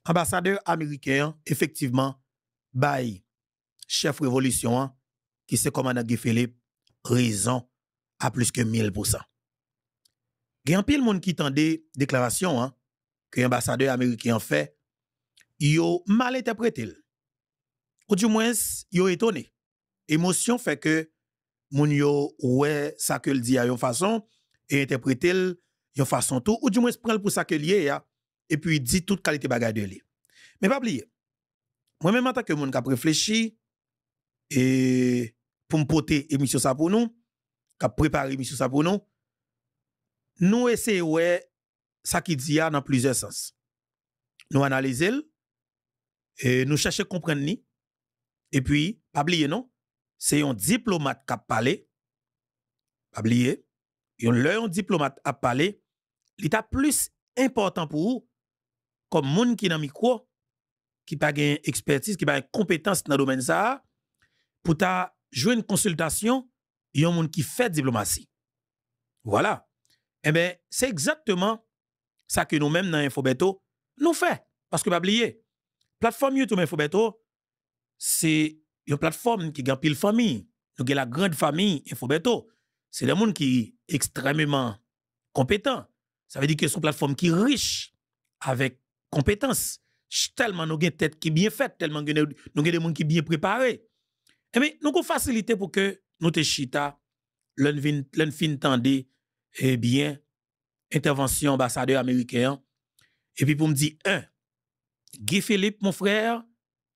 ambassadeur américain, effectivement, bail chef révolution, qui c'est commandant Guy Philippe, raison à plus que 1000%. Il y a un pile monde qui tendait déclaration que l'ambassadeur américain fait, yo mal interprété. Ou du moins, yo étonné. Émotion fait que moun yo ouais ça que le dit à une façon et interpréter une façon tout ou du moins prendre pour ça que lié et puis dit toute qualité bagage de lui. Mais pas oublier. Moi même en tant que moun qui a réfléchi et pour me porter émission ça pour nous, qui a préparé émission ça pour nous, nous essayons ouais ça qui dit dans plusieurs sens. Nous analyser et nous chercher comprendre ni et puis pas oublier non, c'est un diplomate qui a parlé. Pas oublier, un diplomate a parlé, l'état plus important pour vous comme moun qui dans micro qui pas gain expertise, qui pas compétence dans le domaine ça pour ta jouer une consultation, yon moun qui fait diplomatie. Voilà. Eh bien, c'est exactement ça que nous-mêmes dans Infobeto, nous fait. Parce que, pas oublier, plateforme YouTube Infobeto, c'est une plateforme qui gagne pile famille. Nous avons la grande famille Infobeto. C'est des gens qui sont extrêmement compétents. Ça veut dire que c'est une plateforme qui est riche avec compétences. Tellement nous avons une tête qui est bien faite, tellement nous avons des gens qui sont bien préparés. Eh bien, nous avons facilité pour que nous te chita, l'un fin tendé, eh bien, intervention ambassadeur américain. Et puis pour me dire, Guy Philippe, mon frère,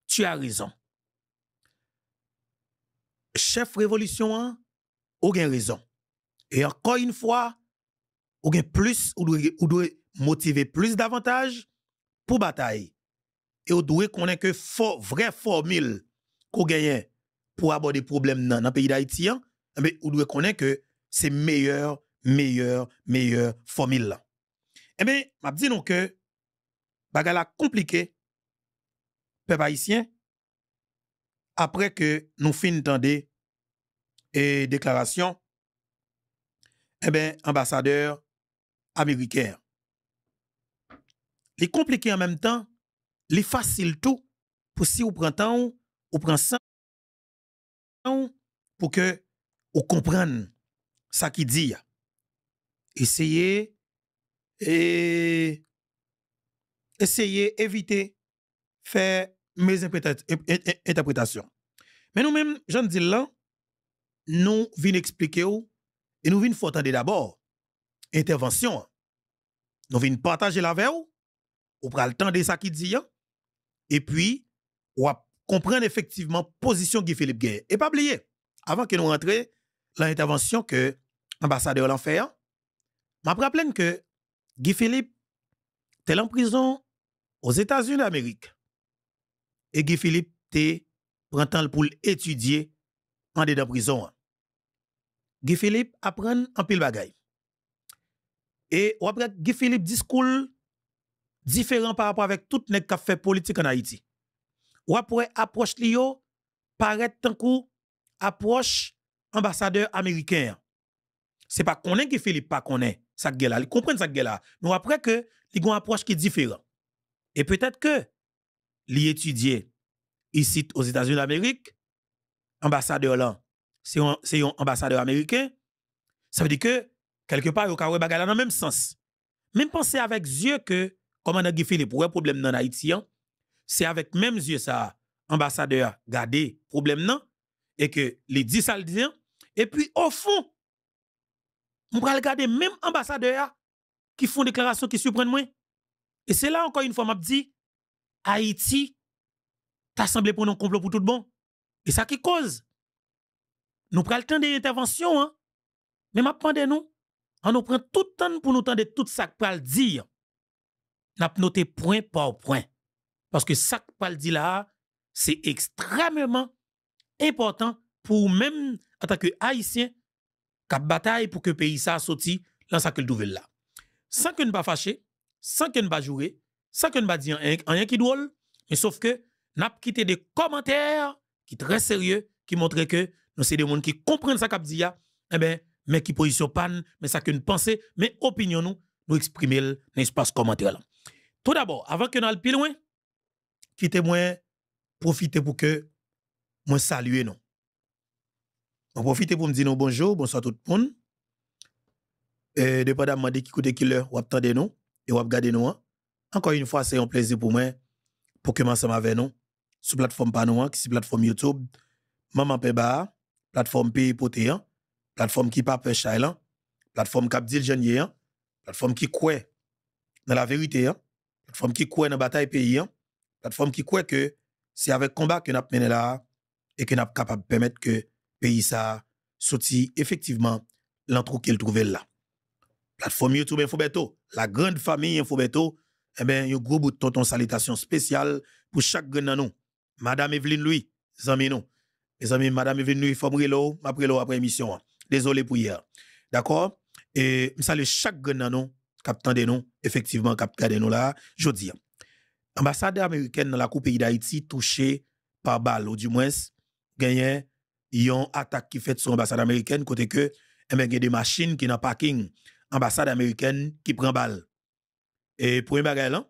tu as raison. Chef révolution, ou gen raison. Et encore une fois, ou gen plus, ou doit motiver plus davantage pour bataille. Et ou doit connaître que vraie formule qu'on gagne pour aborder problème dans le pays d'Haïti, mais ou doit connaître que c'est meilleur formule là. Eh bien, m'a dit non que bagala compliqué peuple haïtien après que nous fin tendé et déclaration eh bien ambassadeur américain. Les compliqué en même temps, les facile tout pour si vous prenez temps ou prend ça pour que vous compreniez ça qui dit. Essayez éviter faire mes interprétations. Mais nous-mêmes, j'en dis là, nous venons expliquer et nous venons faire entendre d'abord intervention. Nous venons partager la veille, ou prendre le temps de ça qui dit, et puis, ou comprendre effectivement position Guy Philippe Gueye. Et pas oublier, avant que nous rentrions dans l'intervention que l'ambassadeur l'a fait, m'a rappelé que Guy Philippe était en prison aux États-Unis d'Amérique. Et Guy Philippe te prend temps pour étudier en dedans prison. Guy Philippe apprend en pile bagay. Et après Guy Philippe discours différent par rapport avec tout nèg qui fait politique en Haïti. Ou après approche liyo paraît tant coup approche ambassadeur américain. C'est pas connaît Guy Philippe pas connaît ça gèl là, il comprend ça gèl là. Mais après que il y a une approche qui est différente. Et peut-être que li étudier ici aux États-Unis d'Amérique, ambassadeur là, c'est un ambassadeur américain, ça veut dire que quelque part, il y a un bagage dans le même sens. Même penser avec yeux que, commandant Guy Philippe, pour un problème dans Haïti, c'est avec même yeux ça, ambassadeur garder problème non, et que les 10 ça le dit, et puis au fond, on va regarder même ambassadeur qui font déclaration qui surprennent moi. Et c'est là encore une fois, m'a dit, Haïti, t'as semblé pour un complot pour tout bon. Et ça qui cause. Nous prenons le temps d'intervention, mais m'a demandé nous, on nous prend tout le temps pour nous entendre tout ça que pral dire. N'a noté point par point. Parce que ça que pral dire là, c'est extrêmement important pour même en tant que haïtien qui bataille pour que le pays ça sorti dans sa nouvelle là. Sans que ne pas fâcher, sans que ne pas jouer, sans que ne pas dire rien qui drôle, mais sauf que n'a quitté des commentaires qui très sérieux qui montrent que nous c'est des gens qui comprennent ça qu'a dit eh ben mais qui position panne, mais ça que nous pensons, mais opinion nous exprimer dans l'espace commentaire là. Tout d'abord, avant que nous allions plus loin, qui témoin profiter pour que moi saluer non. On profite pour me dire bonjour, bonsoir tout le monde. Dépendamment de qui côté qui l'heure ou attendez nous et ou regarder nous. Encore une fois, c'est un plaisir pour moi pour que ensemble avec nous sur plateforme Panoa, qui c'est plateforme YouTube, Maman Peba, plateforme Pays Potéan, plateforme qui pas Chailan, plateforme Cap Dil Janier, plateforme qui croit dans la vérité, plateforme qui croit dans la bataille pays, plateforme qui croit que c'est avec combat que nous avons mené là et que nous sommes capables de permettre que le pays ça sorti effectivement l'entrou qu'il trouve là. Plateforme YouTube Infobeto, la grande famille Infobeto, eh bien, un gros bout de tonton salutation spéciale pour chaque grand nous. Madame Evelyne Louis, amis nous. Les amis, Madame Evelyne Louis, Fomrelo, après émission. Désolé pour hier. D'accord? Et je salue chaque grand nous, capitaine de nous, effectivement, capitaine de nous là, jodi. Ambassadeur américaine dans la Coupe pays d'Haïti touché par balle, ou du moins, gagné, yon attaque qui fait sur l'ambassade américaine, côté que, eh bien, il y a des machines qui dans parking, ambassade américaine qui prend balle. Et pour une bagarre là,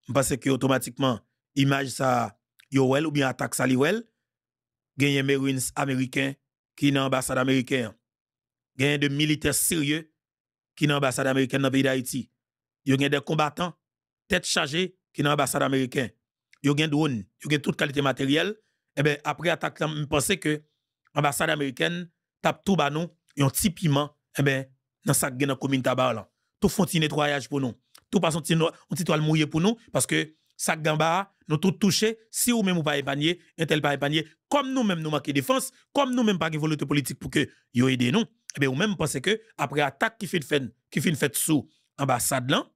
je pense que automatiquement, image ça, yo ou bien attaque ça li wel, gagné Marines américains qui dans l'ambassade américaine, gagné de militaires sérieux qui dans l'ambassade américaine dans le pays d'Haïti. Yo gagné des combattants, tête chargée qui dans l'ambassade américaine. Yo gagné drone, yo gagné toute qualité matérielle. Et bien, après attaque là, je pense que l'ambassade américaine tape tout ba nous, yon petit piment, et bien, dans sa dans la commune tabac là. Tout font un nettoyage pour nous. Tout passe un petit toile mouillé pour nous, parce que ça gamba, nous tout touché, si ou même ou pas épargné, un tel pas épargné, comme nous même nous manquons défense, comme nous même pas de volonté politique pour que yo aide nous, et bien, ou même pensez que après attaque qui fait fait sous ambassade là,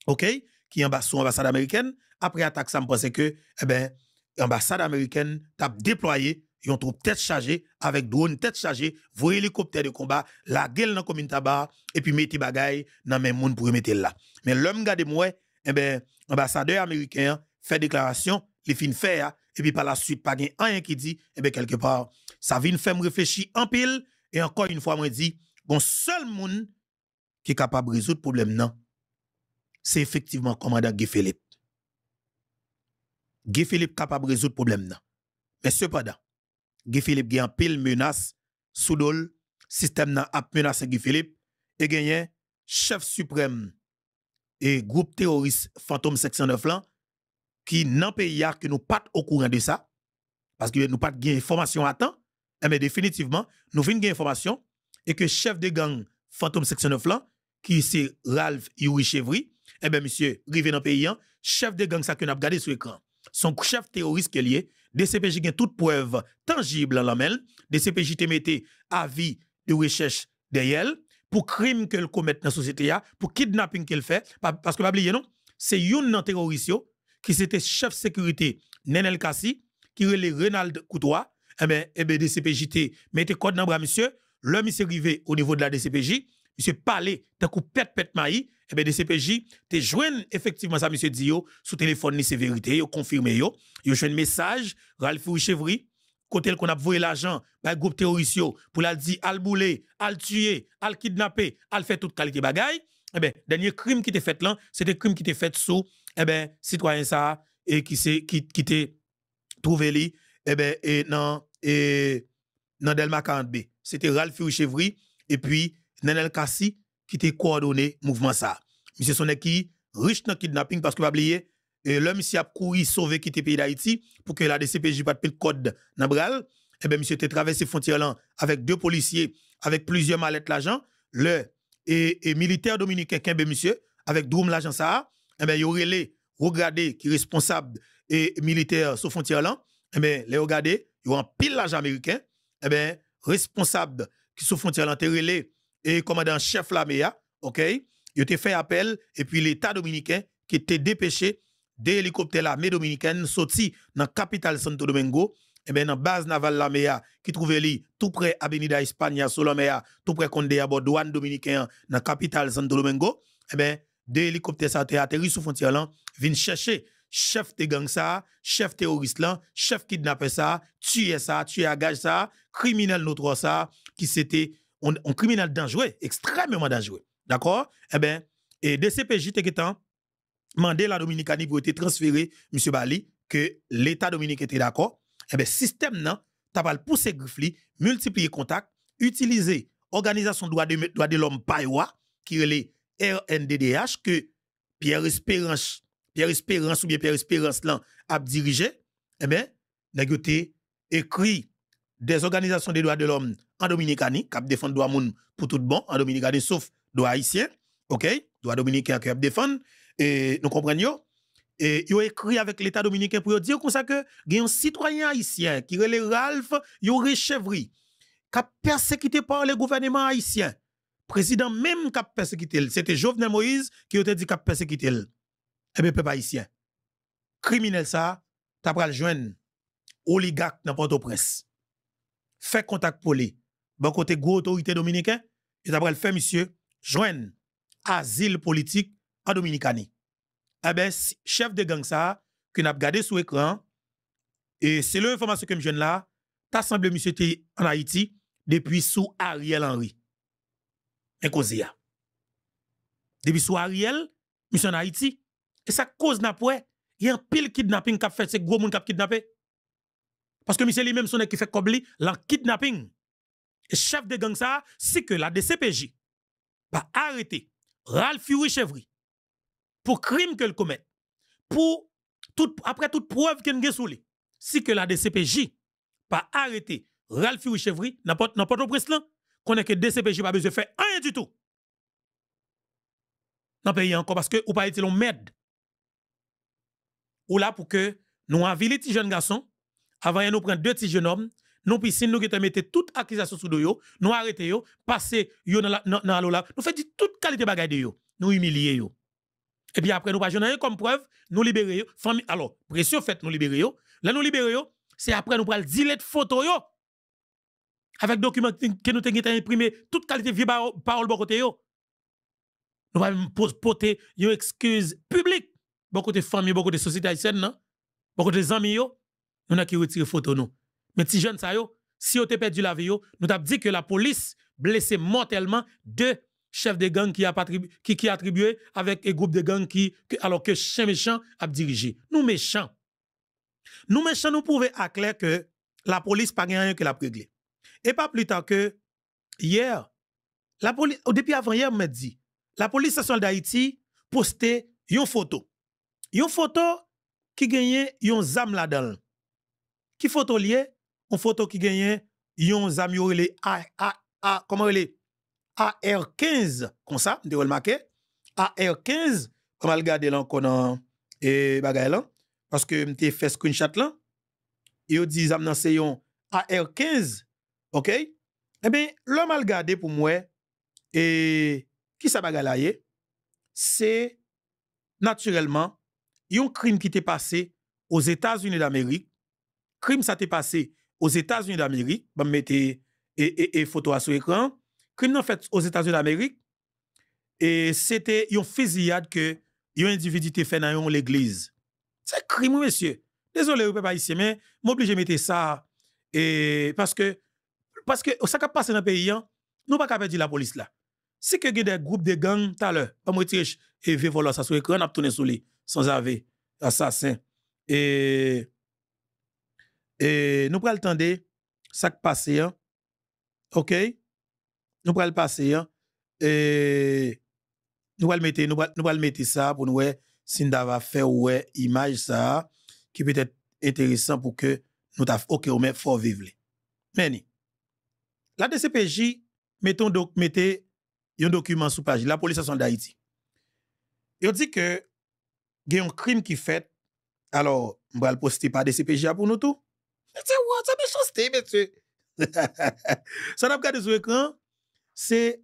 OK, qui est sous ambassade américaine, après attaque ça me pense que eh ben ambassade américaine t'a déployé yon troupe tête chargée avec drone tête chargée, vos hélicoptères de combat, la gueule dans commune tabac et puis mettez bagay dans même monde pour mettre là. Mais l'homme gade moi, eh ben ambassadeur américain fait déclaration, les fin faire et puis par la suite pas gen rien qui dit, eh ben quelque part ça vient faire me réfléchir en pile et encore une fois moi dit bon seul monde qui est capable de résoudre problème non, c'est effectivement commandant Guy Philippe. Guy Philippe capable de résoudre problème non. Mais cependant Guy Philippe gen pile menace sous dol système nan a menacé Guy Philippe et gagné chef suprême et groupe terroriste Fantôme section 9 là qui nan pays a que nous pas au courant de ça parce que nous pas gain information à temps mais définitivement nous vinn gain information et que chef de gang Fantôme section 9 là qui c'est Ralph Yuri Chevry et ben monsieur rivé dans pays chef de gang ça que n'a regardé sur écran son chef terroriste qui est lié DCPJ gen toute preuve tangible en la main DCPJ te mette avis de recherche derrière pour crime qu'elle commet dans la société pour kidnapping qu'elle fait parce que pas oublier non c'est une nan terroriste qui c'était chef sécurité Nenel Kassi qui relè Renald Coutois eh ben DCPJ te mette code dans bras monsieur le monsieur arrivé au niveau de la DCPJ monsieur parler tant coup pète maï et bien DCPJ te joindre effectivement ça monsieur dit yo sous téléphone ni c'est vérité yo confirmé yo joindre message Ralph Chevry côté qu'on a volé l'argent par groupe terroriste pour la dire al bouler al tuer al kidnapper al faire toute qualité bagaille et bien dernier crime qui était fait là c'était crime qui était fait sous et ben citoyen ça et qui t'est trouvé li et ben et dans Delma 40B c'était Ralph Chevry et puis Nenel Kassi qui t'a coordonné mouvement ça. Monsieur son qui riche dans kidnapping parce que pas oublier l'homme ici a couru sauver quitter pays d'Haïti pour que la DCPJ pas de code dans bral et ben monsieur t'a traversé frontière là avec 2 policiers avec plusieurs mallettes l'argent le et militaire dominicain Kembe monsieur avec Droum l'agent ça et ben yo relé regarder qui responsable et militaire sur frontière là et ben les regarder yo en pile l'argent américain et ben responsable qui sur frontière là relé et commandant chef l'armée, OK, il a fait appel et puis l'État dominicain qui était dépêché des hélicoptères l'armée dominicaine sorti dans la capitale Santo Domingo et bien dans base navale l'armée qui trouvait li tout près Avenida España sur l'armée tout près Condé à bord douane dominicain dans la capitale Santo Domingo et bien des hélicoptères ça atterri sur frontière là viennent chercher chef de gang ça, chef terroriste là, chef kidnappeur ça, tuer à gage ça, criminel notre ça qui c'était un criminel dangereux, extrêmement dangereux. D'accord? Eh bien, et DCPJ te demandé la Dominicanie pour être transféré, M. Bali, que l'État dominicain était d'accord, eh bien, système nan, t'as pas pousser grifli, multiplier contact, utiliser organisation droit de l'homme Paywa, qui est les RNDDH, que Pierre Espérance ou bien Pierre Espérance là a dirigé, eh bien, n'a écrit des organisations des droits de l'homme en Dominicanie, qui défendent droit moun pour tout bon, en Dominicanie, sauf droit haïtien, ok? Droit dominicain qui défendent, et nous comprenons. Et ils ont écrit avec l'État dominicain pour dire comme ça que il y a un citoyen haïtien qui relève Ralph, il aurait chevri, qui a persécuté par le gouvernement haïtien. Président même qui a persécuté, c'était Jovenel Moïse qui a dit qu'il a persécuté. Eh bien, peuple haïtien. Criminel ça, t'as pas le joindre oligarque dans Port-au-Prince. Fait contact pour lui. Bon côté gros autorité dominicaine, et t'as pas le fait monsieur joindre asile politique en Dominicanie. Eh bien, chef de gang ça, que n'a regardé sur écran, et c'est l'information que je viens là, t'as semblé monsieur en Haïti depuis sous Ariel Henry. Et Kozia. Depuis sous Ariel, monsieur en Haïti, et ça cause n'a pas, il y a un pile kidnapping qui a fait, c'est gros monde qui a kidnappé. Parce que monsieur lui-même son qui fait kobli, l'en kidnapping. Et chef de gang ça, c'est que la DCPJ va arrêter Ralph Chevry pour crime qu'elle commet, pour après toute preuve qu'elle a sous lui, si que la DCPJ pas arrêter Ralph Chevry, n'importe au président, qu'on est que DCPJ pas besoin de faire rien du tout. Dans le pays encore parce que ou pas été l'on m'aide. Ou là pour que nous avions les jeunes garçons, avant de nous prendre 2 petits jeunes hommes, nous piscine nous qui mettre toute accusation sous yo, nous arrêter yo, passer yo dans là, nous fait toute qualité bagaille de yo, nous humilier yo. Et puis après, nous pas rien comme preuve, nous libérer yo. Famille, alors, pression faite, nous libérer yo. Là, nous libérer yo, c'est après, nous prenons le delete photo yo. Avec document que nous avons imprimé, toute qualité de vie parole bon côté yo. Nous allons porter une excuse publique. Bon côté famille, bon côté société haïtienne, non? Bon côté amis yo, nous avons qui retirer photo nous. Mais si jeune ça yo, si vous avez perdu la vie yo, nous avons dit que la police blessé mortellement 2 chef de gang qui a attribué avec un groupe de gang alors que chien méchant a dirigé. Nous méchants, nous pouvons clair que la police pas rien que la réglé. Et pas plus tard que hier, la police, depuis avant-hier, m'a dit, la police nationale d'Haïti postait une photo. Une photo qui gagnait une zam là-dedans. Qui photo lié? Une photo qui gagnait une zam yorele comment elle est? AR15, comme ça, de remarquer. AR15, on va regarder là encore dans bagay là, parce que m'te fait screenshot là. Yo dit zam nan c'est yon AR15, ok? Eh bien, l'homme a regardé pour moi, et qui ça bagay là yé? C'est naturellement un crime qui t'est passé aux États-Unis d'Amérique. Crime ça t'est passé aux États-Unis d'Amérique. Je vais mettre et photo sur l'écran. Crime en fait aux États-Unis d'Amérique. Et c'était une fusillade que un individu t'a fait dans l'église. C'est crime, monsieur. Désolé, pas ici, mais m'oblige de mettre ça. Et parce que ça qui passe dans le pays, nous pas capable de dire la police là. Si que des groupes de gangs tout à l'heure, pas me retirer et voler ça sur l'écran, on a tourné sur lui sans avoir assassin. Et nous prenons le temps de ça qui passe, OK? Nous prenons le passer, et nous allons mettre ça pour nous si nous avons fait ouais image ça qui peut être intéressant pour que nous t'a OK on met fort vivre. Mais la DCPJ mettez un document sous page la police nationale d'Haïti. Il dit que il y a un crime qui fait alors on va le poster par DCPJ pour nous tout. C'est what ça méchanceté monsieur. Ça n'a pas regardé sur l'écran, c'est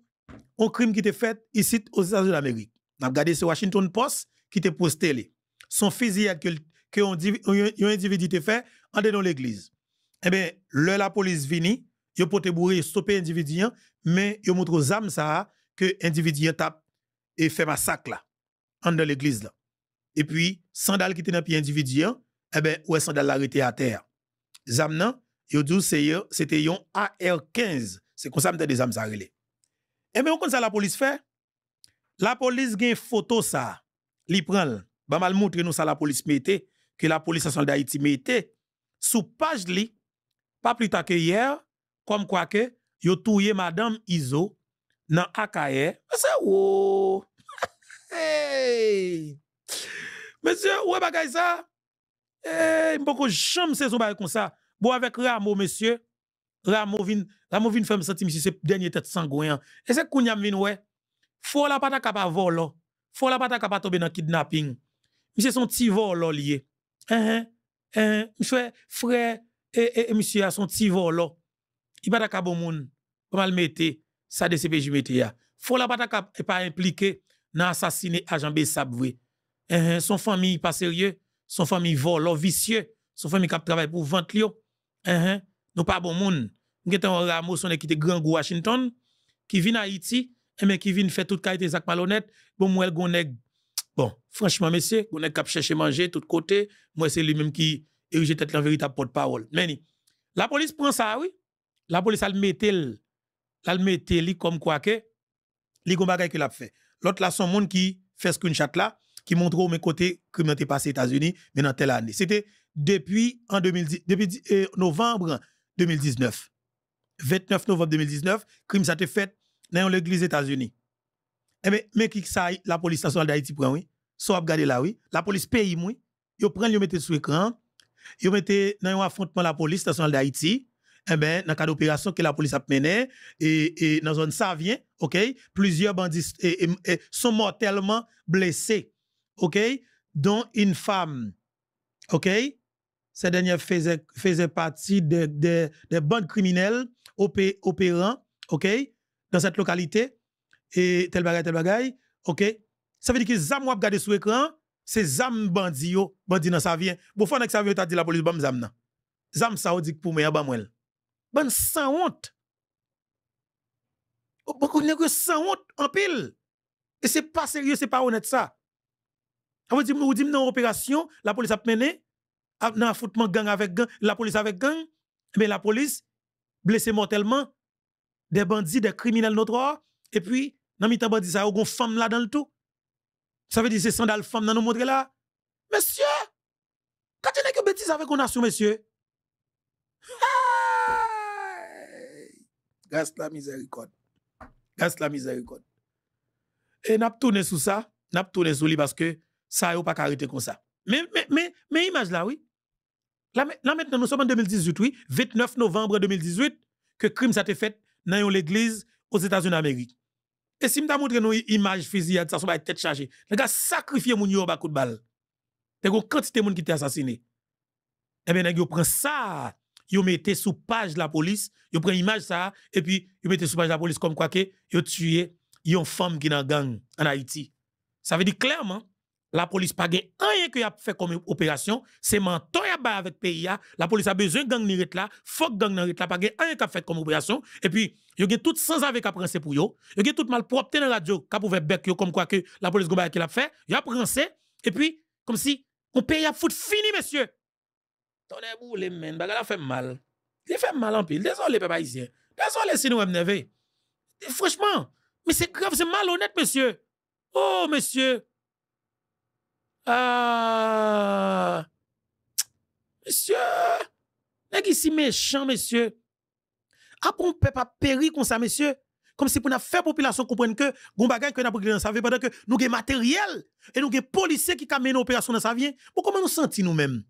un crime qui était fait ici aux États-Unis d'Amérique. On a regardé sur Washington Post qui était posté. Son fusillade que un individu était fait en dedans l'église. Eh bien, la police vini, yo pote bourré stopper individu, mais yo montre aux âmes ça que individu tape et fait massacre là en dans l'église là. Et puis sandal qui était dans pied individu, eh ben ouais sandal arrêté à terre. Zam nan, yo dou c'était yon AR15. C'est comme ça m'te des âmes ça relé. Eh bien, on ça la police fait? La police gen photo ça. Li prend, ba mal montre nous ça la police mette que la police nationale d'Haïti mettait sous page li, pas plus tard que hier, comme quoi que yo touye madame Iso dans Akaye. C'est oh. Hey. Monsieur, ouais bagay ça. Eh, m'poko jamais saison bagay comme ça. Bon avec Ramo monsieur, Ramo vin fait me sentir monsieur c'est dernier tête sangouin. Et c'est kounya vin ouais. Faut la pas capable voler. Faut la pas capable tomber dans kidnapping. Monsieur son petit vol lié. Monsieur frère et monsieur a son petit vol. Il pas capable moun. Comment le mettre ça de CPJ mette ya. Faut la pas capable pas impliqué dans assassiner agent Bessab vrai. Son famille pas sérieux, son famille vol vicieux, son famille qui travaille pour vente li. Nous pas bon moun. Nous avons un Ramos son équipe Grand Gou Washington qui vient à Haïti mais qui vient faire toute qualité zak malhonnête. Bon moi el gonèg. Bon, franchement monsieur, gonèg k'ap chercher manger tout côté, moi c'est lui même qui érige tête en véritable porte-parole. Mais la police prend ça oui. La police elle mettait li comme quoi que li gon bagay que l'a fait. L'autre là son monde qui fait screenshot là qui montre au mes côté criminalité passé aux États-Unis mais dans telle année. C'était depuis novembre 2019. 29 novembre 2019, crime ça été fait dans l'église des États-Unis. Mais qui ça la police nationale d'Haïti prend oui. So regarder là oui, la police paye oui. Yo prend yo mette sur écran, yo mette dans un affrontement la police nationale d'Haïti. Dans le cas d'opération que la police a mené et dans zone Savien, OK, plusieurs bandits sont mortellement blessés. OK, dont une femme. OK, cette dernière faisait partie des bandes criminelles opérant, OK, dans cette localité et tel bagay, OK. Ça veut dire que zam wap gade sur écran, c'est zam bandi dans Savien. Bon fois que ça veut dire la police bam zam nan. Zam ça dit pour moi ba moi. Ban sans honte. Beaucoup de sans honte en pile. Et c'est pas sérieux, c'est pas honnête ça. On dit dans opération, la police a mené dans affrontement gang avec gang, la police avec gang, mais la police blessé mortellement des bandits, des criminels notoires et puis dans mi-temps bandit ça une femme là dans le tout. Ça veut dire c'est sandal femme dans nous montrer là. Monsieur, quand tu n'es que bêtise avec une nation monsieur. Grâce la miséricorde. Grâce la miséricorde. Et n'a tourné sous ça, n'a tourné sous lui parce que ça n'a pas arrêté comme ça. Mais image là, oui. Là maintenant, nous sommes en 2018, oui, 29 novembre 2018, que crime ça a été fait dans l'église aux États-Unis d'Amérique. Et si m'ta montre nous image fusillade, ça va être tête chargée. Les gars sacrifié moun yo ba coup de balle. T'es une quantité de moun qui été assassiné. Eh bien, yo prend ça, yo mettez sous page la police, yo prend image ça, et puis yo mettez sous page la police comme quoi que yo tué yon femme qui dans gang en Haïti. Ça veut dire clairement, la police pas gen rien que y a fait comme opération, c'est menton y a ba avec pays ya, la police a besoin gang ni ret là, faut gang nan ret là, pas gen rien qu'a fait comme opération, et puis yo gen tout sans avec a prenser pour yo, yo gen tout mal propre dans radio, qu'a pouvait bec yo comme quoi que la police go ba qui l'a fait, yo a prenser, et puis comme si on pays a foot fini monsieur. Tonne boule men, baga la fait mal. Il fait mal en pile. Désolé peuple haïtien. Désolé si nous m'neve. Franchement, mais c'est grave, c'est malhonnête monsieur. Oh monsieur. Ah. Monsieur. Nèg ici méchant monsieur. Après on peut pas périr comme ça monsieur. Comme si pour nous faire population comprendre que gon bagay que n'a pas dans sa vie pendant que nous avons matériel et nous avons policiers qui mènent opération dans sa vie. Pour comment nous sentir nous-mêmes?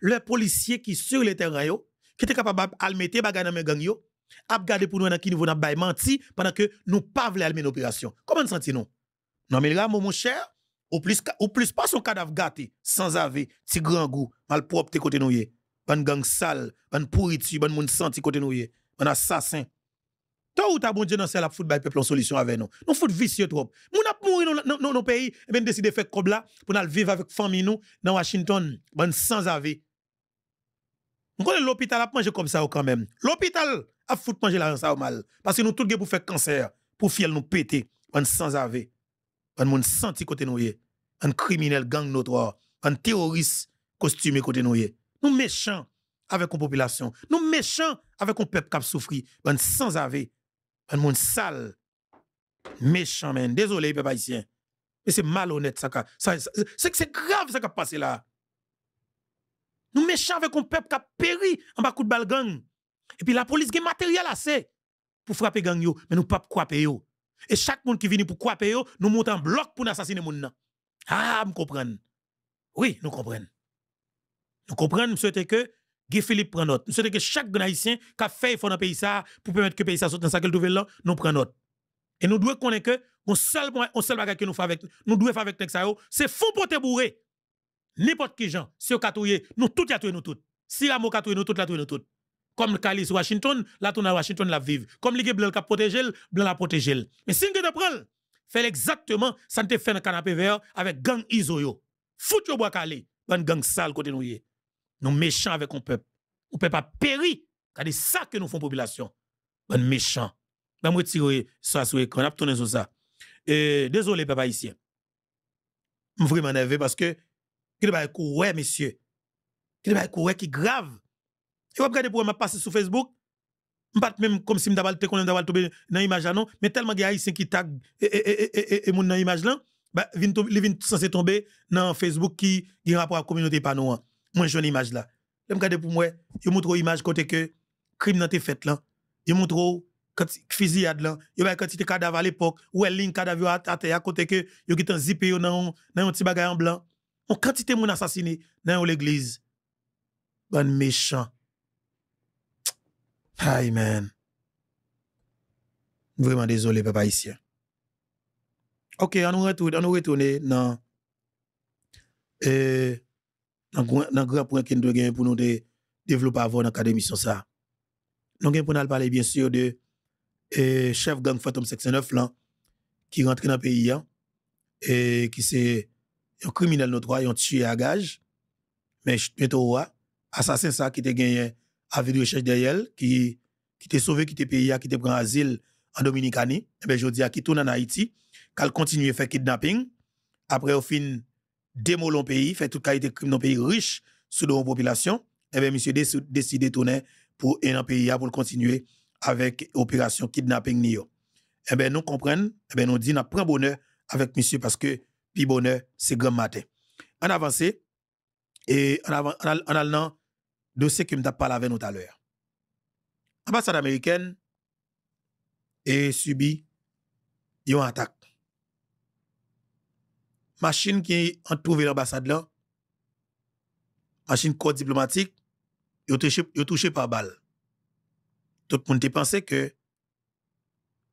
Le policier qui sur le terrain yo, qui était capable de mettre bagay dans mes gang yo, a regarder pour nous dans qui niveau n'a bay menti pendant que nous pas voulons mener opération. Comment nous senti nous? Non mais là mon cher, au plus pas son cadavre gâté, sans ave, ti grand goût, mal propre te côté nous yé. Ban gang sale, ban pourriture, ban moun senti côté nous yé, ban assassin. Toi ou ta bon Dieu dans celle la foot bay peuple en solution avec nous. Nous foot vicieux trop. Moun ap mourir dans nos pays et ben décider faire comme là pour nous vivre avec famille nous dans Washington, ban sans ave. On connaît l'hôpital a manger comme ça quand même. L'hôpital a fout manger la ça mal parce que nous tout pour faire cancer, pour fiel nous péter, ban sans ave. Ban moun senti côté nous yé. Un criminel gang notoire, un terroriste costumé côté nous yé. Nous méchants avec une population. Nous méchants avec un peuple qui a souffri, ban sans ave. Un monde sale, méchant, man. Désolé, peuple haïtien. Mais c'est malhonnête, ça. C'est grave, ça qui a passé là. méchants avec un peuple qui a péri en bas coup de balle gang. Et puis la police a matériel assez pour frapper gang yo, mais nous pas frapper yo. Et chaque monde qui vient pour frapper yo, nous montons en bloc pour assassiner moun nan. Ah, me comprendre. Oui, nous comprenons. Nous comprenons, nous souhaitons que Guy Philippe prenne note. Nous souhaitons que chaque Haïtien qui a fait effort dans le pays ça pour permettre que le pays ça sorte dans sa nouvelle là, nous prenne note. Et nous devons connaître que on seul bagage que nous faisons avec nous devons faire avec ça c'est fou pour te bourrer. N'importe qui gens, si on katouye, nous tout katouye nous tout. Si la mo katouye nous tout, la touye nous tout. Comme Calis Washington, la tourne à Washington la vive. Comme Ligue Blanc qui protège, Blanc la protège. Mais si vous te prend, fait exactement ça te fait dans canapé vert avec gang Iso yo. Fout yo bois calé, ban gang sale côté nous yé. Nous méchants avec un peuple. On peut pas périr. C'est ça que nous font population. Ban méchant. Ben moi tirer ça sur écran, on tourner sur ça. Désolé papa ici. Vraiment nerveux parce que qu'il va courir monsieur. Qu'il va courir qui grave. Et vous regardez pour m'a passer sur Facebook, pas même comme si m'dabal te connait d'avoir tomber dans image là non, mais tellement de haïtiens qui tag et mon dans image là, bah vinn censé tomber dans Facebook qui rapport à communauté pas nous. Moi jeune image là. Je regarder pour moi, il montre image côté que crime nan te fait là. Il montre quand fusillade là, il y a quantité cadavre à l'époque, ou elle ligne cadavre à terre à côté que yo qui tan zippé dans un petit bagage en blanc. On quantité moun assassiné dans l'église. Bon méchant. Aïe, man. Vraiment désolé, papa, ici. Ok, on nous retourne dans le grand point que nous devons pour nous développer avant dans l'académie sur ça. Nous devons parler, bien sûr, de chef gang Phantom 69 là, qui rentre dans le pays, et qui c'est un criminel notoire, un tué à gage, mais bientôt, assassin ça qui te gagné avec de recherche derrière, qui t'a sauvé, qui t'a payé, qui t'a pris asile en Dominicanie, et bien je dis qui tourne en Haïti, qu'elle continue à faire kidnapping, après au fin démolir le pays, fait toute qualité de crime dans le pays riche sous la population, et bien monsieur décide de tourner pour un pays pour continuer avec opération kidnapping nio. Et bien nous comprenons, et bien nous dit nous prend bonheur avec monsieur parce que puis bonheur c'est grand matin. En avancé et en allant dossier que m't'a parlé avec nous tout à l'heure. L'ambassade américaine est subi une attaque. Machine qui a trouvé l'ambassade là, machine corps diplomatique, yo touché par balle. Tout le monde a pensé que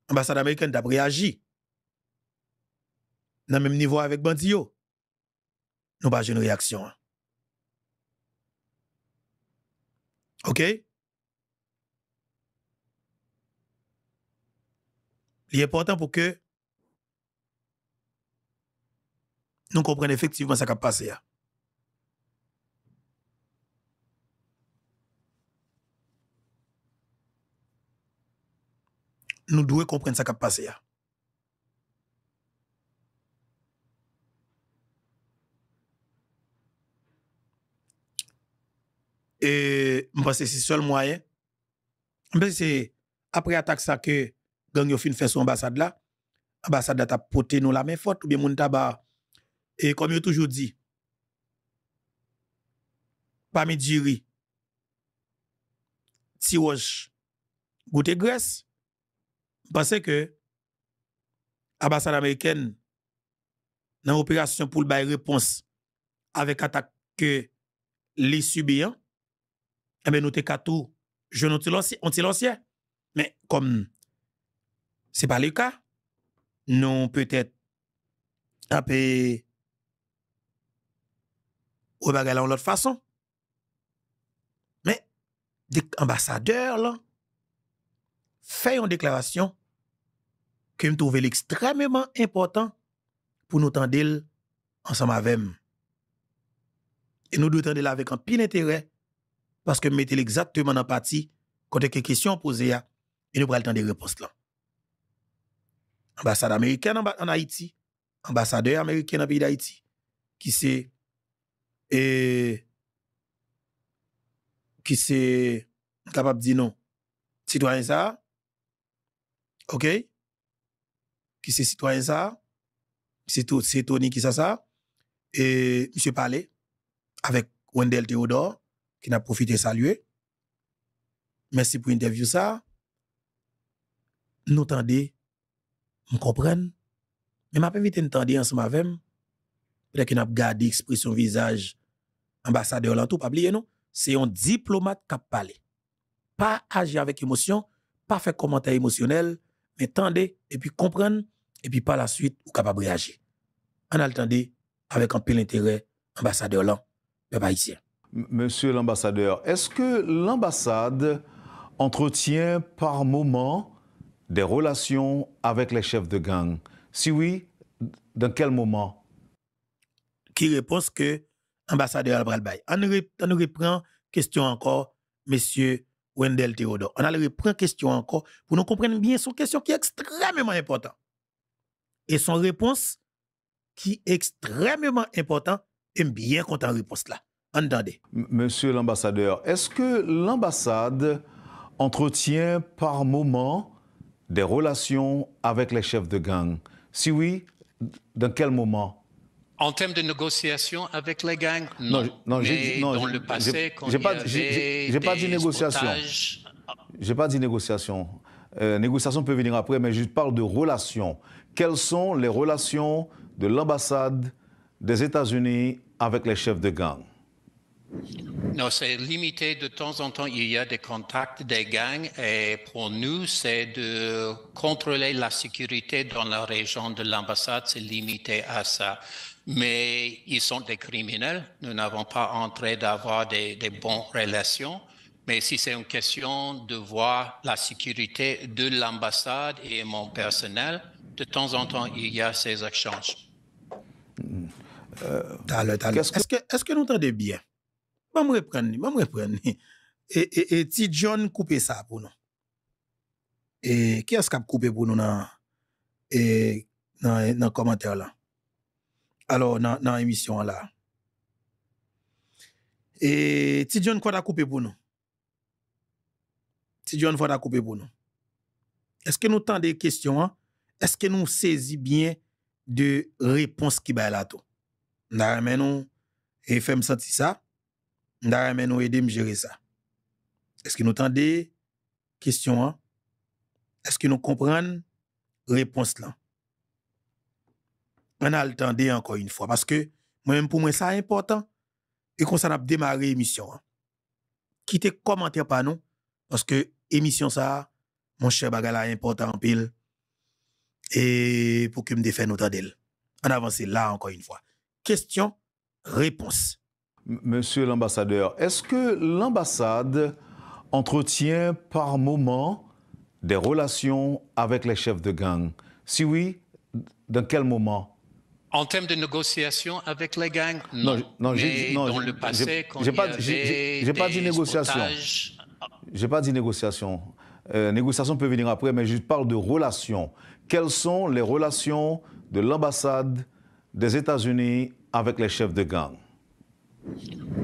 l'ambassade américaine a réagi dans le même niveau avec bandi yo. Nous pas une réaction. OK? Il est important pour que nous comprenions effectivement ce qui a passé. Nous devons comprendre ce qui a passé. Et je pense que c'est le seul moyen. Je pense que c'est après l'attaque ça que gang yo fin fait son ambassade là. Ambassade a porté nous la main forte ou bien moun tabac. Et comme yo toujours dit, parmi diri, ti roche, goûter graisse. Je pense que l'ambassade américaine dans l'opération pour le bail réponse avec attaque que les subis, eh bien nous te katou je l'ancien. Mais comme c'est pas le cas, nous peut-être un peu ou bagay en l'autre façon. Mais des ambassadeurs là fait une déclaration que je trouve extrêmement important pour nous tendre ensemble avec nous. Et nous devons tendre avec un pile intérêt parce que nous mettons exactement dans la partie quand il y a des questions posées et nous prenons le temps des réponses là. Ambassade américaine en Haïti, ambassadeur américain dans le pays d'Haïti, qui c'est capable de dire non. Citoyen ça, OK? Qui c'est citoyen ça? C'est Tony qui ça, et monsieur parler avec Wendell Theodore, qui n'a profité saluer. Merci pour l'interview ça. Nous tendez, nous comprenons. Mais m'a pas vite entendre ensemble avec moi. Peut-être qu'il a gardé expression visage ambassadeur là tout pas oublier non, c'est un diplomate qui parle. Pas agir avec émotion, pas faire commentaire émotionnel, mais tendez et puis comprendre et puis par la suite ou capable réagir. On a le temps avec un peu l'intérêt ambassadeur là, peuple haïtien. Monsieur l'ambassadeur, est-ce que l'ambassade entretient par moment des relations avec les chefs de gang? Si oui, dans quel moment? Qui répond que ambassadeur Albral Bay. On reprend question encore, monsieur Wendell Théodore. On reprend question encore pour nous comprendre bien son question qui est extrêmement important. Et son réponse qui est extrêmement important et bien content réponse là. Entendez. Monsieur l'ambassadeur, est-ce que l'ambassade entretient par moment des relations avec les chefs de gang? Si oui, dans quel moment? En termes de négociation avec les gangs, non. Non, mais dans le passé, quand j'ai pas dit négociation. J'ai pas dit négociation. Négociation peut venir après, mais je parle de relations. Quelles sont les relations de l'ambassade des États-Unis avec les chefs de gang? Non, c'est limité. De temps en temps, il y a des contacts des gangs et pour nous, c'est de contrôler la sécurité dans la région de l'ambassade. C'est limité à ça. Mais ils sont des criminels. Nous n'avons pas entré d'avoir des bonnes relations. Mais si c'est une question de voir la sécurité de l'ambassade et mon personnel, de temps en temps, il y a ces échanges. Est-ce que nous entendez bien? Je vais me reprendre. Et si John coupe ça pour nous. Et qui est-ce qui a coupé pour nous dans le commentaire là? Alors, dans l'émission là. Et si John a coupé pour nous? Si John a coupé pour nous? Est-ce que nous entendons des questions? Hein? Est-ce que nous saisissons bien de réponses qui sont là tout? Nous et fait me sentir ça. Nous aider à gérer ça. Est-ce que nous entendons des questions? Hein? Est-ce que nous comprenons réponse là? On a le temps encore une fois parce que moi-même pour moi ça est important et qu'on s'en a démarré l'émission. Hein. Quittez commentaire par nous parce que émission ça mon cher bagala est important en pile et pour que me défende nous tendel. On avance là encore une fois. Question réponse. Monsieur l'ambassadeur, est-ce que l'ambassade entretient par moment des relations avec les chefs de gang? Si oui, dans quel moment? En termes de négociation avec les gangs, non. Dans le passé, quand j'ai pas dit négociation. J'ai pas dit négociation. Négociation peut venir après, mais je parle de relations. Quelles sont les relations de l'ambassade des États-Unis avec les chefs de gang?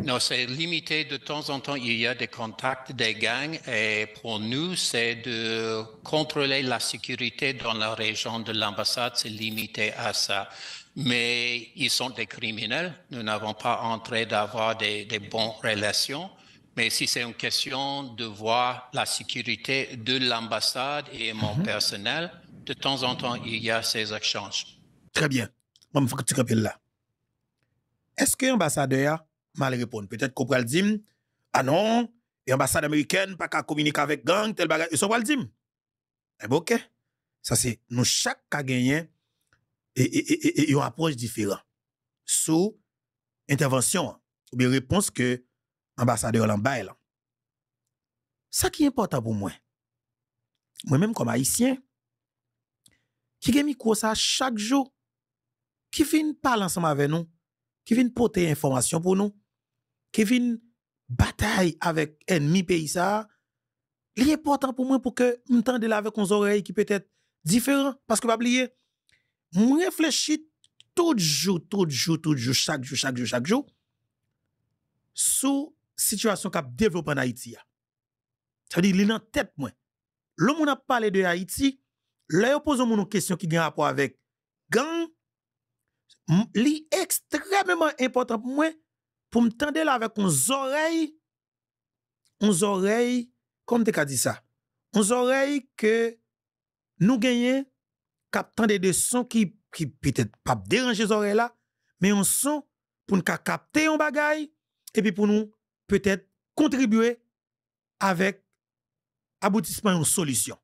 Non, c'est limité. De temps en temps, il y a des contacts des gangs et pour nous, c'est de contrôler la sécurité dans la région de l'ambassade. C'est limité à ça. Mais ils sont des criminels. Nous n'avons pas entré d'avoir des bonnes relations. Mais si c'est une question de voir la sécurité de l'ambassade et mon personnel, de temps en temps, il y a ces échanges. Très bien. Je vais te rappeler là. Est-ce que l'ambassadeur mal répond? Peut-être qu'on pourrait dire, ah non, l'ambassade américaine pas qu'à communiquer avec gang, tel bagage. Ils sont pas le dire. Eh bien, ok. Ça, c'est nous chaque cas gagné et une approche différente. Sous intervention ou bien réponse que l'ambassadeur l'embaille là. Ça qui est important pour moi. Moi-même comme haïtien, qui gagne micro ça chaque jour, qui vient parler ensemble avec nous, qui vient porter information pour nous, qui vient bataille avec ennemi pays ça, l'important pour moi pour que m'entende là avec nos oreilles qui peut être différent parce que pas oublier, moi réfléchis tout jour, chaque jour sous situation qu'a développé en Haïti. Ça veut dire il est dans tête moi. L'homme on a parlé de Haïti, là pose une question qui a rapport avec gang, li extrêmement important pour moi pour me tendre là avec nos oreilles on oreilles, comme tu as dit ça, on oreilles que nous gagnons, captant des sons qui peut-être pas déranger les oreilles là, mais on son pour nous capter un bagage et puis pour nous peut-être contribuer avec aboutissement une solution.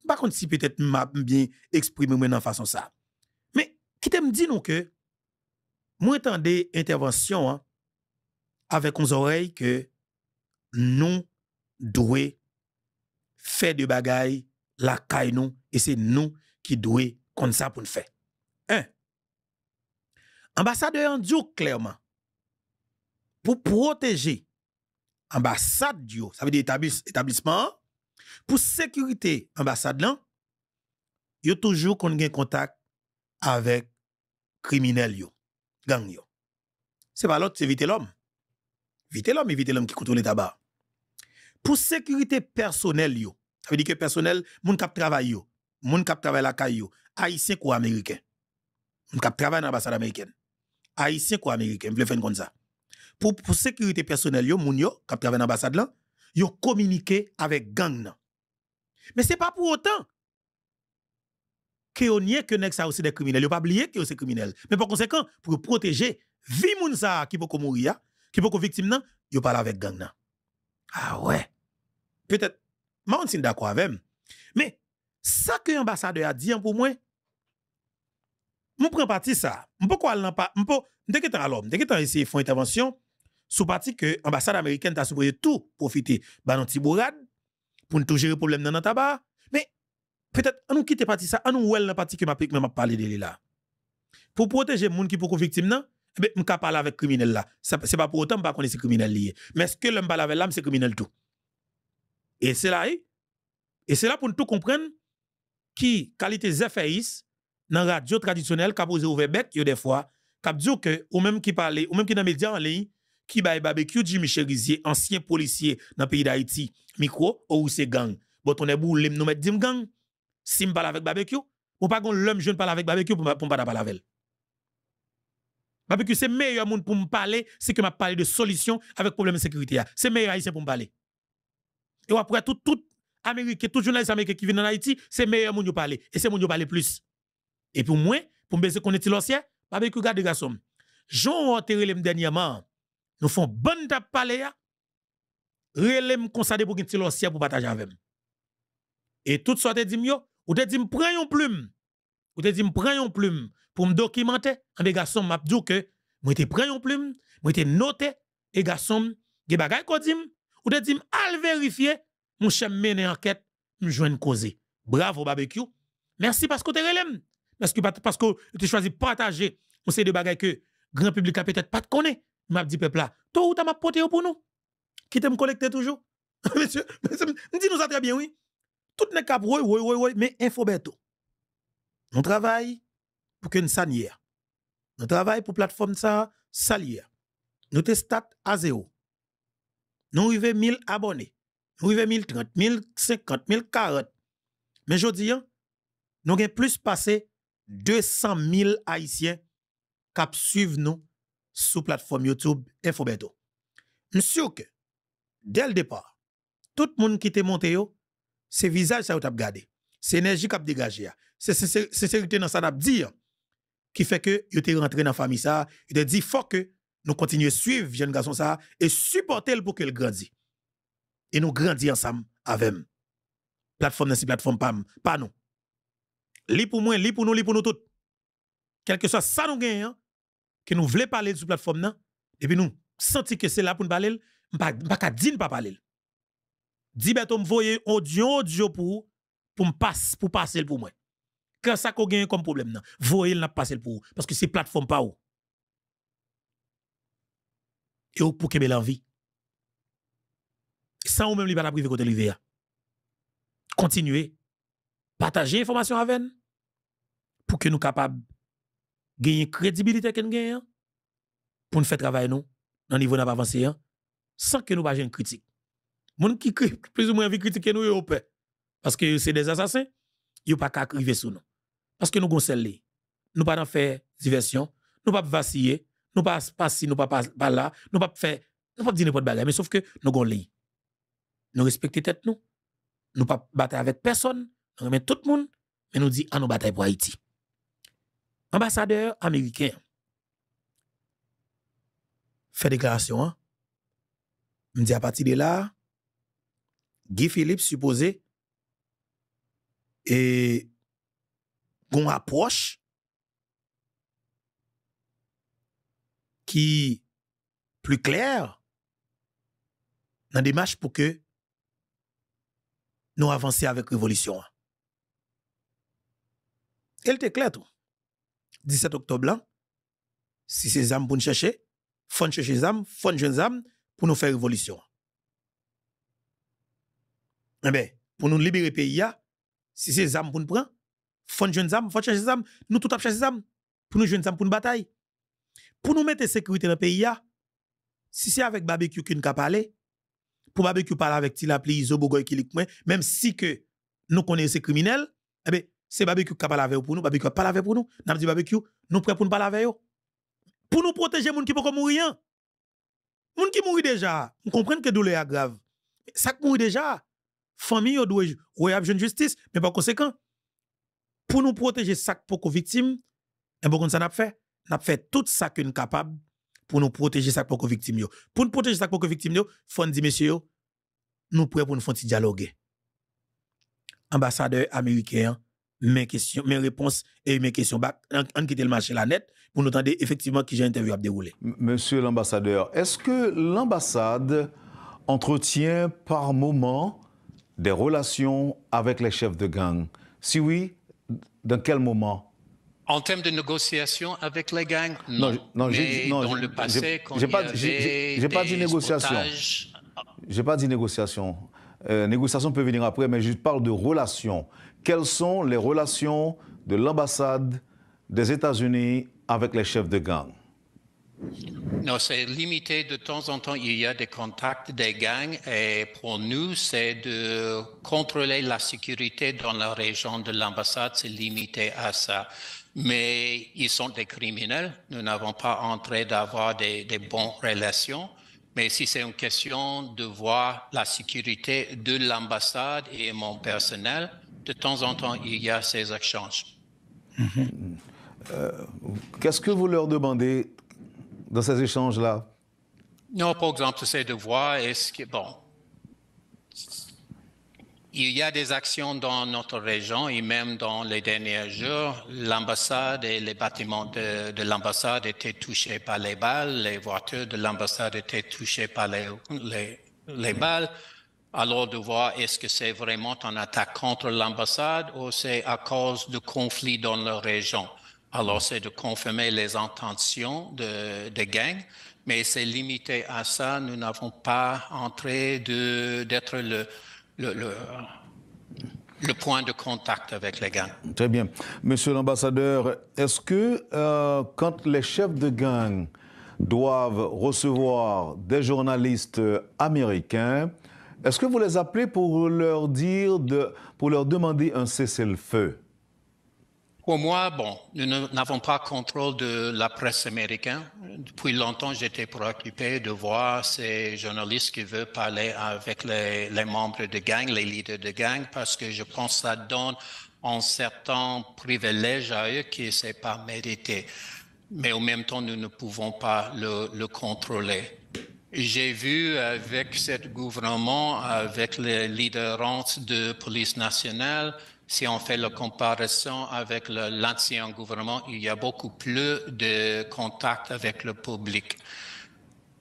Par contre, si peut-être m'a bien exprimé maintenant façon ça. Mais qui te me dit nous que moi entendez intervention hein, avec nos oreilles que nous devons faire de bagaille la caille nous et c'est nous qui devons comme ça pour nous faire. Un. Ambassadeur dit clairement pour protéger ambassade Dio, ça veut dire établissement pour sécurité ambassade là, yo toujours qu'on gain contact avec criminel yo, gang yo. C'est pas l'autre, c'est éviter l'homme. Éviter l'homme qui contrôle le tabac. Pour sécurité personnelle yo, ça veut dire que personnel, moun k'ap travail yo, moun k'ap travail la caille yo, haïtien ou américain. Moun k'ap travail dans l'ambassade américaine. Haïtien ou américain, vle faire comme ça. Pour sécurité personnelle yo, moun yo k'ap travail dans l'ambassade là, yo communiquer avec gang nan. Mais c'est pas pour autant que on nie que nek ça aussi des criminels, yo pas oublier que c'est criminel. Mais par conséquent, pour protéger vie moun ça qui peut mourir, qui peut victime nan, yo parle avec gang nan. Ah ouais. Peut-être moi on suis d'accord avec même. Mais ça que l'ambassadeur a dit pour moi, je prends parti ça. Je peux quoi pas, je peux dès que alors, dès que essayer faire intervention sous parti que l'ambassade américaine t'a supposé tout profiter ba non ti bourade pour nous gérer problème dans tabac. Mais peut-être on nous quitte parti ça, on nous la partie que m'a parlé de là. Pour protéger moun qui pour victime nan, ben on ka parler avec criminel là. C'est pas pour autant pas connaître c'est criminel lié. Mais est-ce que l'homme parle avec l'âme c'est criminel tout. Et c'est là pour nous tout comprendre qui qualité ZFIS dans radio traditionnelle qu'a posé ouvert bec yo des fois qu'a dit que ou même qui parler ou même qui dans média en ligne qui bail barbecue Jimmy Cherizier ancien policier dans le pays d'Haïti micro ou c'est gang bon on est boule nous mettre dim gang si me parle avec barbecue ou pas gon l'homme jeune parle avec barbecue pour pas parler avec elle. Barbecue c'est meilleur monde pour me parler c'est que m'a parler de solution avec problème de sécurité c'est meilleur haïtien pour me parler. Et après tout américain tout journaliste américain qui vient en Haïti c'est meilleur monde parler et c'est monde parler plus. Et pour moi pour me baisser qu'on est l'ancien barbecue garde garçon. Jean enterré les dernièrement nous font bonne tape parler ya relem consadé pour qu'il l'ancien pour partager avec. Et tout ça te dit yo ou te dit me prend une plume ou te dit me prend une plume pour me documenter en des garçons m'a dit que moi te prend une plume moi te noter et garçon des bagay ko dit ou te dit al vérifier mon chef mener enquête me joindre causer. Bravo barbecue. Merci parce que tu relem. Parce que tu choisi partager on sait de bagay que grand public a peut-être pas te connaît. M'a dit peuple là, toi ou t'as m'a porté pour nous. Qui t'aime collecter toujours. Monsieur, dis nous ça très bien oui. Tout n'est cap oui mais Infoberto. On travaille pour que nous sanière. Nous travaille pour plateforme ça salière. Nous te stat à zéro. Nous arrivons 1000 abonnés. Nous arrivons 1030, 1050, 1040. Mais je dis, nous avons plus passé 200 000 Haïtiens qui suivent nous sur plateforme YouTube Infoberto. Monsieur que dès le départ, tout le monde qui te monté c'est visage ça t'a regardé, c'est énergie qui a dégagé, c'est sincérité dans ça t'a dit qui fait que yo te rentré dans famille ça, il te dit faut que nous continuer suivre jeune garçon ça et supporter le pour qu'il grandisse. Et nous grandissons ensemble avec lui. Plateforme c'est plateforme pas nous. Li pour moi, li pour nous tout. Quel que soit ça nous gagne que nous voulons parler sur plateforme nan et puis nous senti que c'est là pour nous parler, pas ka di pas parler. Di beto m'voyer audio pour passer pour moi. Quand ça ko gagne comme problème nan, voyer n'a passer pour parce que c'est plateforme pas ou. Et ou pour que l'envie. Sans ou même li pas la privé côté livé. Continuer partager information avec nous pour que nous capables gagner crédibilité que nous gagnons pour nous faire travailler nous dans niveau n'a pas avancé sans que nous pas une critique. Moun qui plus ou moins envie critiquer nous yo peur parce que c'est des assassins, yo pas qu'à arriver sur nous. Parce que nous gonçelle nous pas faire diversion, nous pas vaciller, nous pas passer, nous pas là, nous pas faire, nous pas dire n'importe bagarre mais sauf que nous gon li. nous respectons tête nous. Nous pas bataille avec personne, nous remet tout le monde, mais nous dit à nous bataille pour Haïti. Ambassadeur américain fait déclaration, hein? Me dit à partir de là, Guy Philippe supposé et qu'on approche qui plus claire dans des démarche pour que nous avancions avec révolution. Elle était claire tout. 17 octobre là, si c'est âmes pour nous chercher, faut chercher les âmes, faut jeunes âmes pour nous faire révolution. Eh bien, pour nous libérer le pays, si c'est âmes pour nous prendre, faut jeunes âmes, faut chercher les âmes, nous tout à chercher les âmes pour nous jeunes âmes pour une bataille. Pour nous mettre sécurité dans le pays, si c'est avec barbecue qu'on a parlé, pour barbecue parler avec Tilapli, Iso, Bogoy, Kilikmwen, même si que nous connaissons ces criminels, eh bien, c'est barbecue qui a parlé avec pour nous, barbecue qui a parlé avec pour nous, nous avons dit barbecue, nous prêts pour nous parler avec eux. Pour nous protéger les gens qui ne peuvent pas mourir. Les gens qui mourent déjà, nous comprenons que douleur est grave. Ça qui mourent déjà, famille doit avoir une justice, mais par conséquent, pour nous protéger ça pour les victimes, et bon, ça n'a fait. N'a fait tout ça que nous capable pour nous protéger ça pour les victimes. Pour nous protéger ça pour les victimes, il faut dire, messieurs, nous prêts pour nous faire dialoguer. Ambassadeur américain, mes questions, mes réponses et mes questions, on quitte le marché la net pour nous entendre effectivement qui j'ai interview à dérouler. Monsieur l'ambassadeur, est-ce que l'ambassade entretient par moment des relations avec les chefs de gang? Si oui, dans quel moment? En termes de négociation avec les gangs, non. Mais dans le passé, quand il y avait j'ai pas dit négociation. J'ai pas dit négociation. Négociation peut venir après, mais je parle de relations. Quelles sont les relations de l'ambassade des États-Unis avec les chefs de gang? Non, c'est limité. De temps en temps, il y a des contacts des gangs et pour nous, c'est de contrôler la sécurité dans la région de l'ambassade. C'est limité à ça. Mais ils sont des criminels. Nous n'avons pas entré d'avoir des bonnes relations. Mais si c'est une question de voir la sécurité de l'ambassade et mon personnel, de temps en temps, il y a ces échanges. Qu'est-ce que vous leur demandez dans ces échanges-là? Non, par exemple, c'est de voir est-ce que, bon, il y a des actions dans notre région et même dans les derniers jours, l'ambassade et les bâtiments de l'ambassade étaient touchés par les balles, les voitures de l'ambassade étaient touchées par les balles. Alors de voir est-ce que c'est vraiment une attaque contre l'ambassade ou c'est à cause de conflits dans la région. Alors c'est de confirmer les intentions des gangs, mais c'est limité à ça. Nous n'avons pas entré d'être le point de contact avec les gangs. Très bien. Monsieur l'ambassadeur, est-ce que quand les chefs de gang doivent recevoir des journalistes américains, est-ce que vous les appelez pour leur demander un cessez-le-feu? Pour moi, bon, nous n'avons pas contrôle de la presse américaine. Depuis longtemps, j'étais préoccupé de voir ces journalistes qui veulent parler avec les membres de gang, les leaders de gang, parce que je pense que ça donne un certain privilège à eux qui n'est pas mérité. Mais en même temps, nous ne pouvons pas le contrôler. J'ai vu avec ce gouvernement, avec les leaders de police nationale, si on fait la comparaison avec l'ancien gouvernement, il y a beaucoup plus de contacts avec le public.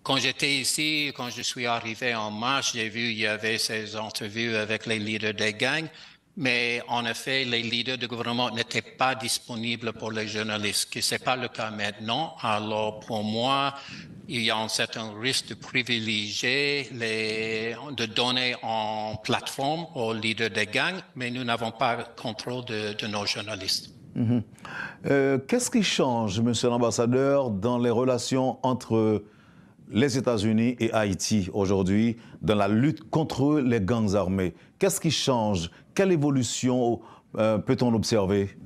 Quand j'étais ici, quand je suis arrivé en mars, j'ai vu il y avait ces entrevues avec les leaders des gangs, mais en effet, les leaders du gouvernement n'étaient pas disponibles pour les journalistes, ce n'est pas le cas maintenant. Alors pour moi, il y a un certain risque de privilégier, de donner en plateforme aux leaders des gangs, mais nous n'avons pas le contrôle de nos journalistes. Qu'est-ce qui change, monsieur l'ambassadeur, dans les relations entre les États-Unis et Haïti aujourd'hui dans la lutte contre les gangs armés? Qu'est-ce qui change? Quelle évolution peut-on observer?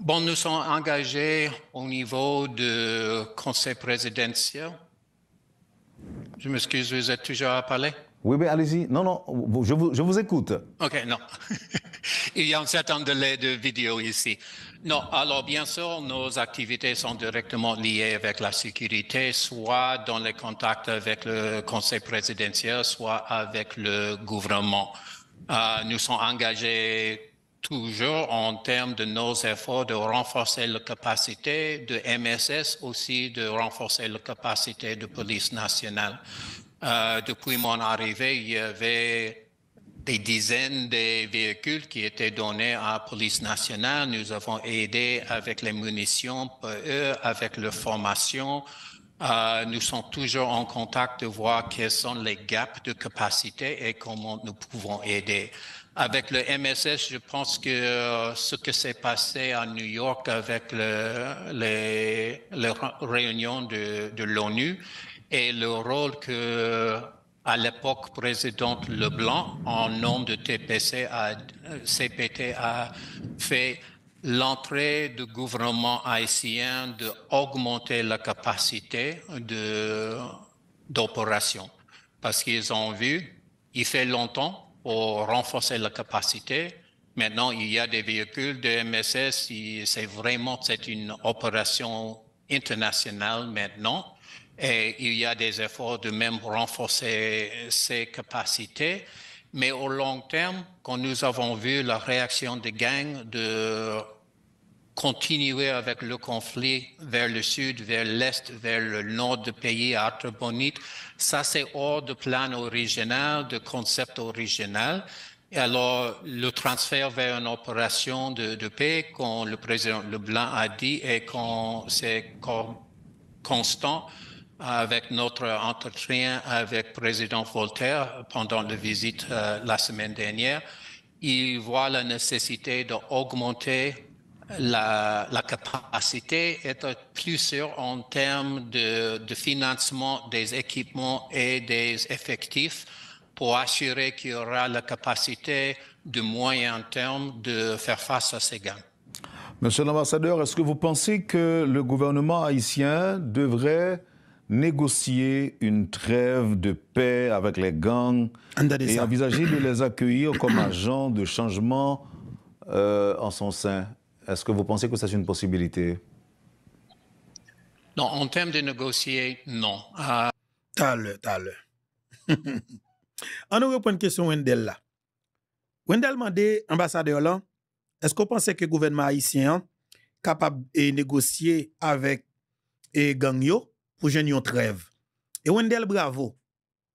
Bon, nous sommes engagés au niveau du Conseil présidentiel Je m'excuse, vous êtes toujours à parler? Oui, mais allez-y. Non, non, je vous écoute. OK, non. Il y a un certain délai de vidéo ici. Non, alors bien sûr, nos activités sont directement liées avec la sécurité, soit dans les contacts avec le conseil présidentiel, soit avec le gouvernement. Nous sommes engagés toujours en termes de nos efforts de renforcer la capacité de MSS, aussi de renforcer la capacité de police nationale. Depuis mon arrivée, il y avait des dizaines de véhicules qui étaient donnés à la police nationale. Nous avons aidé avec les munitions pour eux, avec leur formation. Nous sommes toujours en contact de voir quels sont les gaps de capacité et comment nous pouvons aider. Avec le MSS, je pense que ce qui s'est passé à New York avec les réunions de l'ONU et le rôle que à l'époque, président Leblanc, en nom de CPT, a fait l'entrée du gouvernement haïtien d'augmenter la capacité d'opération. Parce qu'ils ont vu, il fait longtemps pour renforcer la capacité. Maintenant, il y a des véhicules de MSS, c'est une opération internationale maintenant. Et il y a des efforts de même renforcer ces capacités. Mais au long terme, quand nous avons vu la réaction des gangs de continuer avec le conflit vers le sud, vers l'est, vers le nord du pays, à Artibonite, ça c'est hors de plan original, de concept original. Et alors, le transfert vers une opération de paix, quand le président Leblanc a dit, et quand c'est constant, avec notre entretien avec le président Voltaire pendant la visite la semaine dernière, il voit la nécessité d'augmenter la capacité, être plus sûr en termes de financement des équipements et des effectifs pour assurer qu'il y aura la capacité de moyen terme de faire face à ces gangs. Monsieur l'ambassadeur, est-ce que vous pensez que le gouvernement haïtien devrait négocier une trêve de paix avec les gangs et envisager de les accueillir comme agents de changement en son sein? Est-ce que vous pensez que c'est une possibilité? Non, en termes de négocier, non. T'as le. On nous répond une question Wendell là. Wendell m'a dit, ambassadeur là, est-ce que vous pensez que le gouvernement haïtien est capable de négocier avec les gangs pour gagner une trêve? Et Wendell, bravo.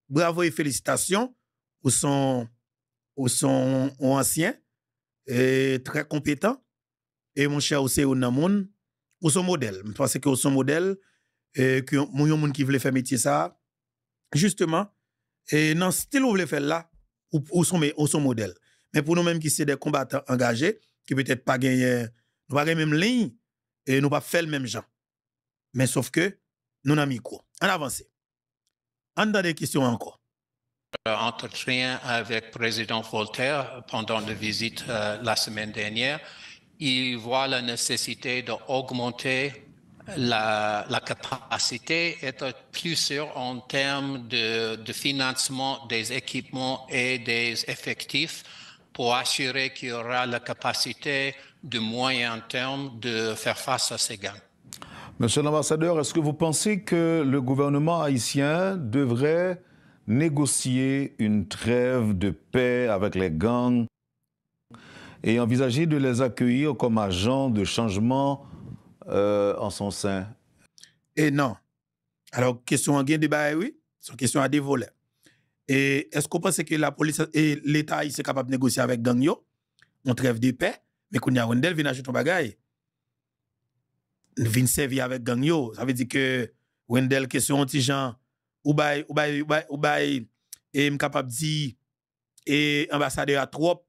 Bravo et félicitations. Vous sont anciens et très compétents. Et mon cher, vous êtes un monde, vous êtes modèle. Je pense que vous êtes modèle, que vous êtes qui veut faire métier ça. Justement, et dans ce style où vous voulez faire là, où sont modèle. Mais pour nous-mêmes qui sommes des combattants engagés, qui peut-être pas gagner, nous pas gagner même ligne, et nous pas faire le même genre. Mais sauf que, nous n'avons mis quoi? On avance. On a des questions encore. Entretien avec le président Voltaire pendant la visite la semaine dernière, il voit la nécessité d'augmenter la capacité, être plus sûr en termes de financement des équipements et des effectifs pour assurer qu'il y aura la capacité de moyen terme de faire face à ces gangs. Monsieur l'ambassadeur, est-ce que vous pensez que le gouvernement haïtien devrait négocier une trêve de paix avec les gangs et envisager de les accueillir comme agents de changement en son sein? Et non. Alors, question en gain débat, oui, c'est une question à dévoiler. Et est-ce qu'on pense que la police et l'État est capable de négocier avec gang yo, on trêve de paix, mais qu'on y a Wendell vient acheter ton bagage, vient servir avec gang yo, ça veut dire que Wendell question petit gens ou bay et capable dire et ambassadeur a trop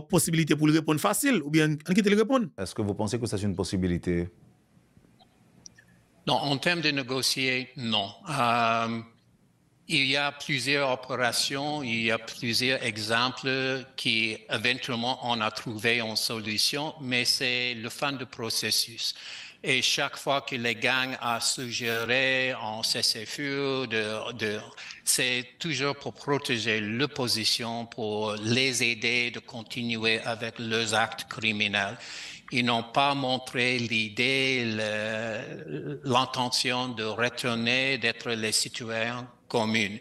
possibilités pour lui répondre facile ou bien on quitte le répondre. Est-ce que vous pensez que c'est une possibilité? Non, en termes de négocier, non. Il y a plusieurs opérations, il y a plusieurs exemples qui éventuellement on a trouvé une solution, mais c'est le fin du processus. Et chaque fois que les gangs ont suggéré en cessez-le-feu, c'est toujours pour protéger l'opposition, pour les aider de continuer avec leurs actes criminels. Ils n'ont pas montré l'idée, l'intention de retourner, d'être les citoyens communs.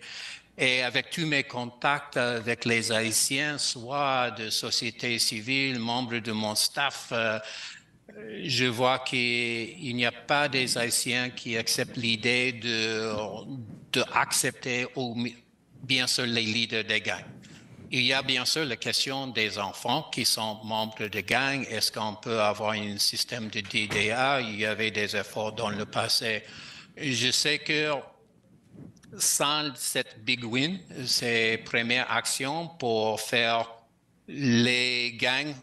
Et avec tous mes contacts avec les Haïtiens, soit de société civile, membres de mon staff, je vois qu'il n'y a pas des Haïtiens qui acceptent l'idée d'accepter bien sûr les leaders des gangs. Il y a bien sûr la question des enfants qui sont membres de gangs. Est-ce qu'on peut avoir un système de DDA? Il y avait des efforts dans le passé. Je sais que sans cette big win, ces premières actions pour faire les gangs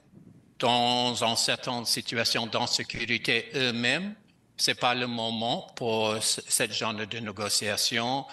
dans une certaine situation d'insécurité eux-mêmes, ce n'est pas le moment pour ce genre de négociation.